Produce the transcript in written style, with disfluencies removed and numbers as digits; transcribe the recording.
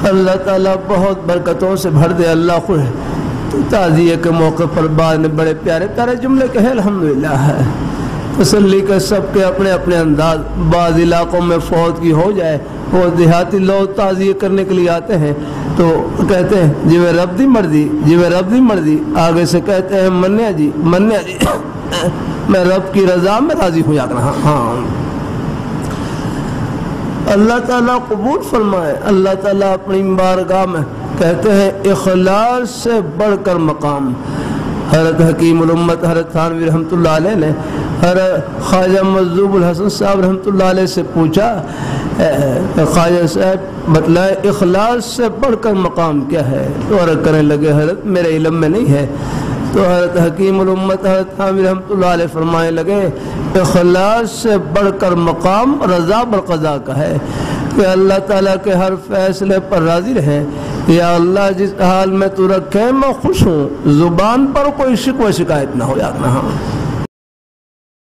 اللہ تعالیٰ بہت برکتوں سے بھر دے اللہ خوش ہے۔ تو تعزیے کے موقع پر بعض نے بڑے پیارے پیارے جملے کہے، الحمدللہ ہے تسلی کے سب کے اپنے اپنے انداز۔ بعض علاقوں میں فوت کی ہو جائے، وہ دیہاتی لوگ تعزیے کرنے کے لیے آتے ہیں تو کہتے ہیں جی میں رب دی مرضی، جی میں رب دی مرضی، آگے سے کہتے ہیں منیا جی منیا جی میں رب کی رضا میں راضی ہو جاتا ہوں۔ ہاں اللہ تعالیٰ قبول فرمائے۔ اللہ تعالیٰ اپنی بارگاہ میں کہتے ہیں اخلاص سے بڑھ کر مقام۔ حضرت حکیم الامت حضرت تھانوی رحمۃ اللہ علیہ نے حضرت خواجہ مجذوب الحسن صاحب رحمۃ اللہ علیہ سے پوچھا، خواجہ صاحب بتلائے اخلاص سے بڑھ کر مقام کیا ہے؟ تو عرض کرنے لگے حضرت میرے علم میں نہیں ہے۔ تو حضرت حکیم الامت حضرت تھانوی رحمۃ اللہ علیہ فرمانے لگے اخلاص سے بڑھ کر مقام رضا بالقضاء کا ہے کہ اللہ تعالیٰ کے ہر فیصلے پر راضی رہے۔ یا اللہ جس حال میں تو رکھے میں خوش ہوں، زبان پر کوئی شکوہ شکایت نہ ہو۔ یا